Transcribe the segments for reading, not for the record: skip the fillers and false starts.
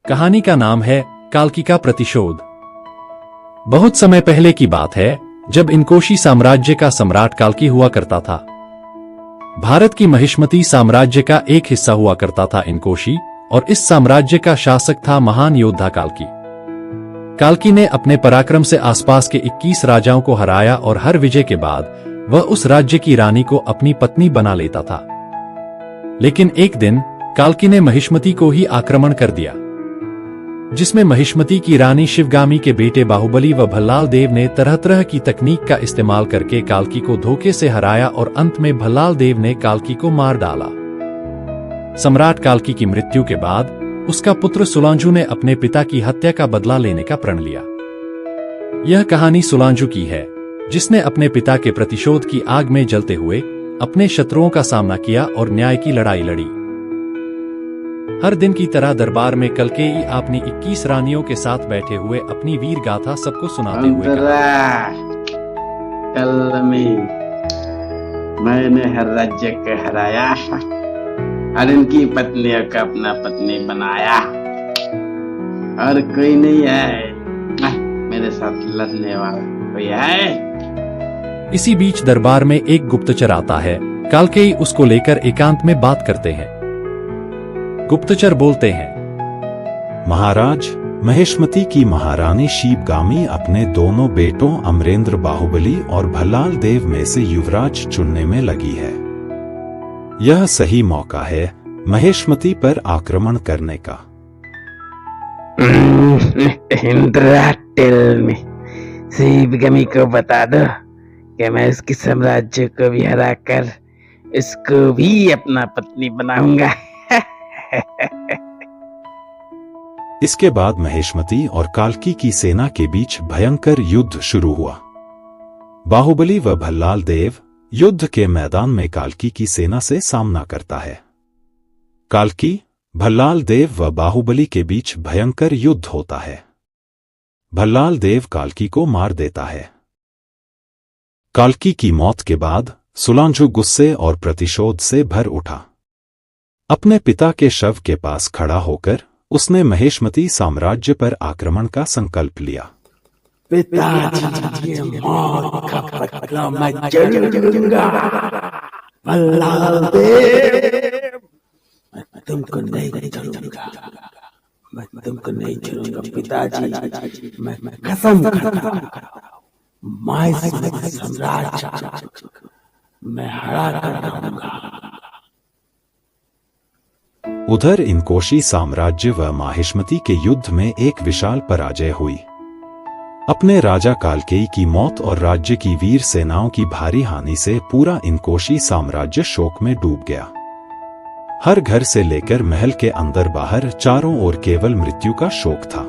कहानी का नाम है काल्की का प्रतिशोध। बहुत समय पहले की बात है, जब इनकोशी साम्राज्य का सम्राट काल्की हुआ करता था। भारत की महिष्मती साम्राज्य का एक हिस्सा हुआ करता था इनकोशी, और इस साम्राज्य का शासक था महान योद्धा काल्की। काल्की ने अपने पराक्रम से आसपास के 21 राजाओं को हराया और हर विजय के बाद वह उस राज्य की रानी को अपनी पत्नी बना लेता था। लेकिन एक दिन काल्की ने महिष्मती को ही आक्रमण कर दिया, जिसमें महिष्मती की रानी शिवगामी के बेटे बाहुबली व भल्लाल देव ने तरह तरह की तकनीक का इस्तेमाल करके काल्की को धोखे से हराया और अंत में भल्लाल देव ने काल्की को मार डाला। सम्राट काल्की की मृत्यु के बाद उसका पुत्र सुलांजू ने अपने पिता की हत्या का बदला लेने का प्रण लिया। यह कहानी सुलांजू की है, जिसने अपने पिता के प्रतिशोध की आग में जलते हुए अपने शत्रुओं का सामना किया और न्याय की लड़ाई लड़ी। हर दिन की तरह दरबार में कल्केई अपनी 21 रानियों के साथ बैठे हुए अपनी वीर गाथा सबको सुनाते हुए कहा, कल में मैंने हर राज्य को हराया और इनकी पत्नियों को अपना पत्नी बनाया, और कोई नहीं है मेरे साथ लड़ने वाला, कोई है? इसी बीच दरबार में एक गुप्तचर आता है। काल्केई उसको लेकर एकांत में बात करते हैं। गुप्तचर बोलते हैं, महाराज, महिष्मती की महारानी शिवगामी अपने दोनों बेटों अमरेंद्र बाहुबली और भल्लाल देव में से युवराज चुनने में लगी है। यह सही मौका है महिष्मती पर आक्रमण करने का। इंद्रा, टेल में शिवगामी को बता दो कि मैं उसके साम्राज्य को भी हराकर इसको भी अपना पत्नी बनाऊंगा। इसके बाद महिष्मती और काल्की की सेना के बीच भयंकर युद्ध शुरू हुआ। बाहुबली व भल्लाल देव युद्ध के मैदान में काल्की की सेना से सामना करता है। काल्की, भल्लाल देव व बाहुबली के बीच भयंकर युद्ध होता है। भल्लाल देव काल्की को मार देता है। काल्की की मौत के बाद सुलांजू गुस्से और प्रतिशोध से भर उठा। अपने पिता के शव के पास खड़ा होकर उसने महिष्मती साम्राज्य पर आक्रमण का संकल्प लिया। पिताजी की मौत का बदला मैं जरूर लूंगा। भल्लाल देव, मैं तुमको नहीं छोड़ूंगा, मैं तुमको नहीं छोड़ूंगा पिताजी, मैं कसम खाता हूं, मैं साम्राज्य मैं हरा कर दूंगा। उधर इनकोशी साम्राज्य व महिष्मती के युद्ध में एक विशाल पराजय हुई। अपने राजा काल्केई की मौत और राज्य की वीर सेनाओं की भारी हानि से पूरा इनकोशी साम्राज्य शोक में डूब गया। हर घर से लेकर महल के अंदर बाहर चारों ओर केवल मृत्यु का शोक था।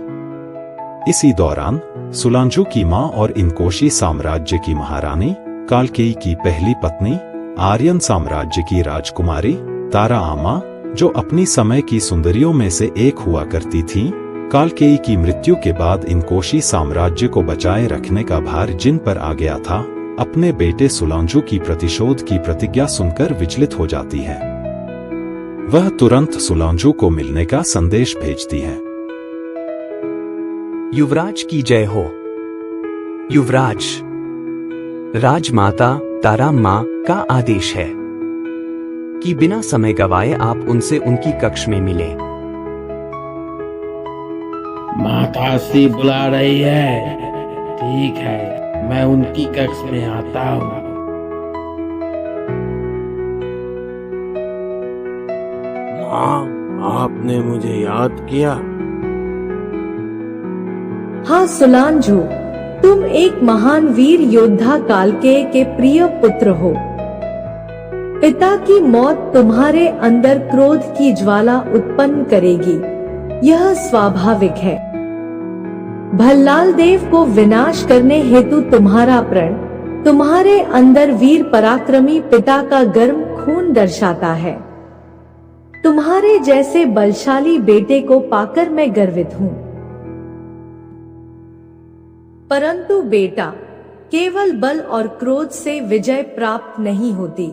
इसी दौरान सुलांजू की मां और इनकोशी साम्राज्य की महारानी, काल्केई की पहली पत्नी, आर्यन साम्राज्य की राजकुमारी तारा आमा, जो अपनी समय की सुंदरियों में से एक हुआ करती थीं, काल्केई की मृत्यु के बाद इनकोशी साम्राज्य को बचाए रखने का भार जिन पर आ गया था, अपने बेटे सुलांजू की प्रतिशोध की प्रतिज्ञा सुनकर विचलित हो जाती है। वह तुरंत सुलांजू को मिलने का संदेश भेजती है। युवराज की जय हो। युवराज, राजमाता तारा मां का आदेश है कि बिना समय गवाए आप उनसे उनकी कक्ष में मिले। माता सी बुला रही है। ठीक है, मैं उनकी कक्ष में आता हूँ। माँ, आपने मुझे याद किया? हाँ सुलांजू, तुम एक महान वीर योद्धा काल्केय के प्रिय पुत्र हो। पिता की मौत तुम्हारे अंदर क्रोध की ज्वाला उत्पन्न करेगी, यह स्वाभाविक है। भल्लाल देव को विनाश करने हेतु तुम्हारा प्रण तुम्हारे अंदर वीर पराक्रमी पिता का गर्म खून दर्शाता है। तुम्हारे जैसे बलशाली बेटे को पाकर मैं गर्वित हूँ। परंतु बेटा, केवल बल और क्रोध से विजय प्राप्त नहीं होती।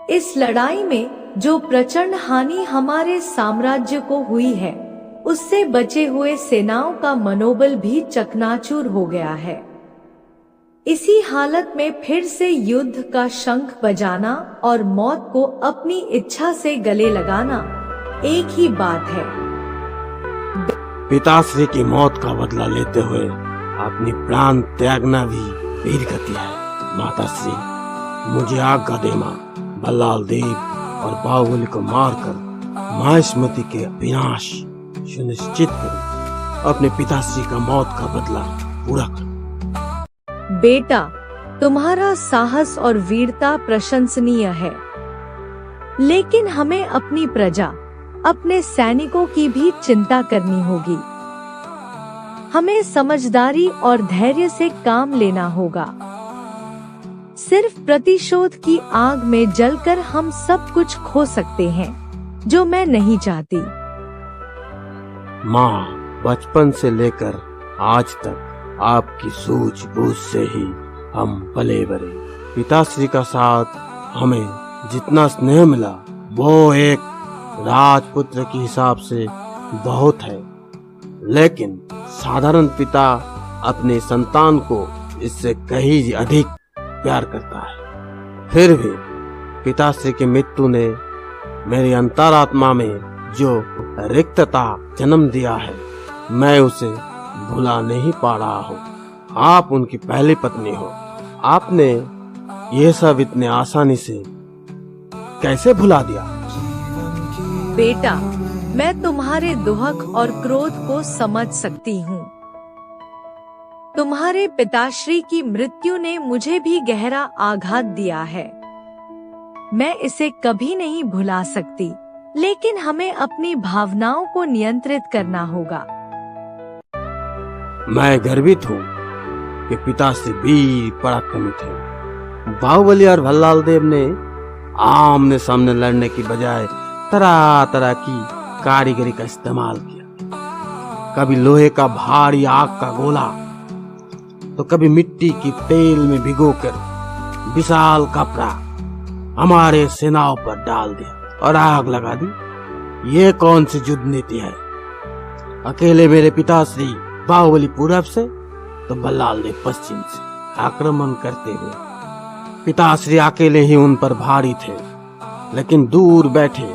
इस लड़ाई में जो प्रचंड हानि हमारे साम्राज्य को हुई है, उससे बचे हुए सेनाओं का मनोबल भी चकनाचूर हो गया है। इसी हालत में फिर से युद्ध का शंख बजाना और मौत को अपनी इच्छा से गले लगाना एक ही बात है। पिताश्री की मौत का बदला लेते हुए अपनी प्राण त्यागना भी वीर गति है। माताश्री, मुझे आज्ञा दे मां, बल्लाल देव और बाहुबली को मारकर माहिष्मति के विनाश सुनिश्चित करूं। अपने पिताश्री का मौत का बदला पूरा करूं। बेटा, तुम्हारा साहस और वीरता प्रशंसनीय है, लेकिन हमें अपनी प्रजा, अपने सैनिकों की भी चिंता करनी होगी। हमें समझदारी और धैर्य से काम लेना होगा। सिर्फ प्रतिशोध की आग में जलकर हम सब कुछ खो सकते हैं, जो मैं नहीं चाहती। माँ, बचपन से लेकर आज तक आपकी सूझबूझ से ही हम पले बड़े। पिताश्री का साथ हमें जितना स्नेह मिला वो एक राजपुत्र के हिसाब से बहुत है, लेकिन साधारण पिता अपने संतान को इससे कहीं अधिक प्यार करता है। फिर भी पिताश्री की मृत्यु ने मेरी अंतरात्मा में जो रिक्तता जन्म दिया है, मैं उसे भुला नहीं पा रहा हूँ। आप उनकी पहली पत्नी हो, आपने ये सब इतने आसानी से कैसे भुला दिया? बेटा, मैं तुम्हारे दुहक और क्रोध को समझ सकती हूँ। तुम्हारे पिताश्री की मृत्यु ने मुझे भी गहरा आघात दिया है। मैं इसे कभी नहीं भुला सकती, लेकिन हमें अपनी भावनाओं को नियंत्रित करना होगा। मैं गर्वित हूँ कि पिताश्री वीर पराक्रमी थे। बाहुबली और भल्लाल देव ने आमने सामने लड़ने की बजाय तरह तरह की कारीगरी का इस्तेमाल किया। कभी लोहे का भारी आग का गोला, तो कभी मिट्टी की तेल में भिगोकर विशाल कपड़ा हमारे सेनाओं पर डाल दिया और आग लगा दी। ये कौन सी युद्ध नीति है? अकेले मेरे पिताश्री बाहुबली पूरब से तो बल्लाल देव पश्चिम से आक्रमण करते हुए, पिताश्री अकेले ही उन पर भारी थे, लेकिन दूर बैठे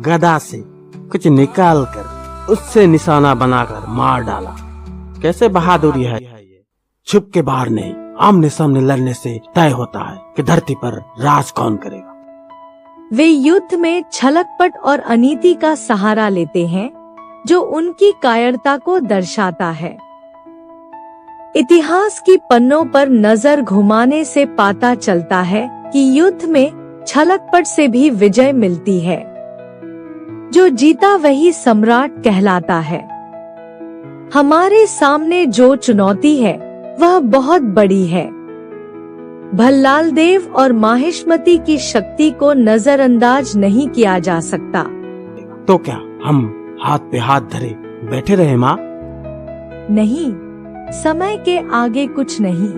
गदा से कुछ निकाल कर उससे निशाना बनाकर मार डाला। कैसे बहादुरी है ये? छुप के बाहर नहीं, आमने सामने लड़ने से तय होता है कि धरती पर राज कौन करेगा। वे युद्ध में छलकपट और अनीति का सहारा लेते हैं, जो उनकी कायरता को दर्शाता है। इतिहास की पन्नों पर नजर घुमाने से पता चलता है कि युद्ध में छलकपट से भी विजय मिलती है। जो जीता वही सम्राट कहलाता है। हमारे सामने जो चुनौती है वह बहुत बड़ी है। भल्लाल देव और माहिष्मति की शक्ति को नजरअंदाज नहीं किया जा सकता। तो क्या हम हाथ पे हाथ धरे बैठे रहे माँ? नहीं, समय के आगे कुछ नहीं।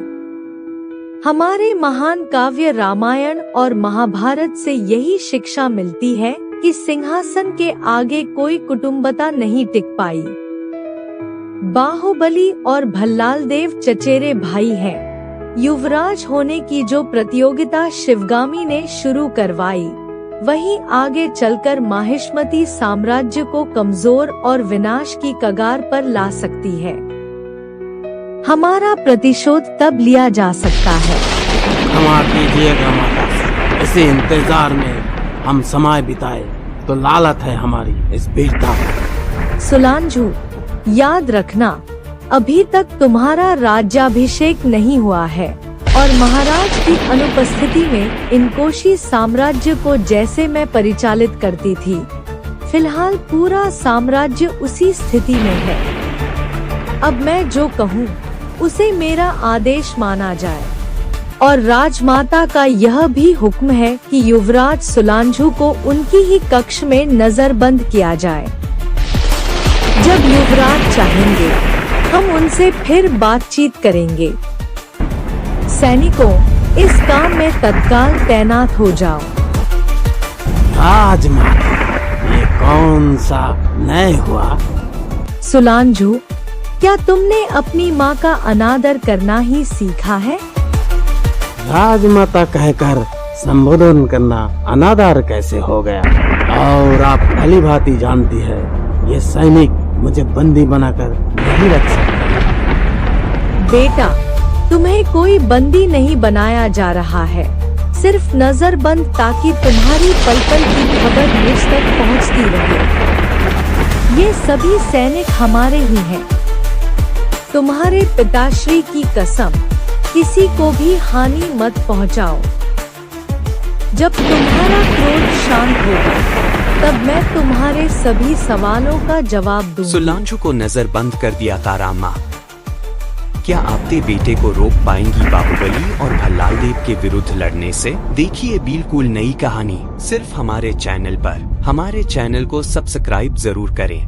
हमारे महान काव्य रामायण और महाभारत से यही शिक्षा मिलती है कि सिंहासन के आगे कोई कुटुंबता नहीं टिक पाई। बाहुबली और भल्लाल देव चचेरे भाई हैं। युवराज होने की जो प्रतियोगिता शिवगामी ने शुरू करवाई, वही आगे चलकर माहिष्मति साम्राज्य को कमजोर और विनाश की कगार पर ला सकती है। हमारा प्रतिशोध तब लिया जा सकता है। क्षमा कीजिएगा माता, इसी इंतजार में हम समय बिताए तो लालत है हमारी इस वीरता पर। सुलांझू, याद रखना, अभी तक तुम्हारा राज्याभिषेक नहीं हुआ है और महाराज की अनुपस्थिति में इनकोशी साम्राज्य को जैसे मैं परिचालित करती थी, फिलहाल पूरा साम्राज्य उसी स्थिति में है। अब मैं जो कहूँ उसे मेरा आदेश माना जाए और राजमाता का यह भी हुक्म है कि युवराज सुलांझू को उनकी ही कक्ष में नजरबंद किया जाए। जब युवराज चाहेंगे हम उनसे फिर बातचीत करेंगे। सैनिकों, इस काम में तत्काल तैनात हो जाओ। राजमाता, ये कौन सा न्याय हुआ सुलांझू, क्या तुमने अपनी माँ का अनादर करना ही सीखा है? राजमाता कहकर संबोधन करना अनादर कैसे हो गया? और आप भली भांति जानती है ये सैनिक मुझे बंदी बनाकर नहीं रख सकता। बेटा, तुम्हें कोई बंदी नहीं बनाया जा रहा है, सिर्फ नजरबंद, ताकि तुम्हारी पल पल की खबर मुझ तक पहुंचती रहे। ये सभी सैनिक हमारे ही हैं। तुम्हारे पिताश्री की कसम, किसी को भी हानि मत पहुंचाओ। जब तुम्हारा क्रोध शांत होगा, तब मैं तुम्हारे सभी सवालों का जवाब दूंगी। सुलांझू को नजरबंद कर दिया था रामा। क्या आपके बेटे को रोक पाएंगी बाहुबली और भल्लाल देव के विरुद्ध लड़ने से? देखिए बिल्कुल नई कहानी सिर्फ हमारे चैनल पर। हमारे चैनल को सब्सक्राइब जरूर करें।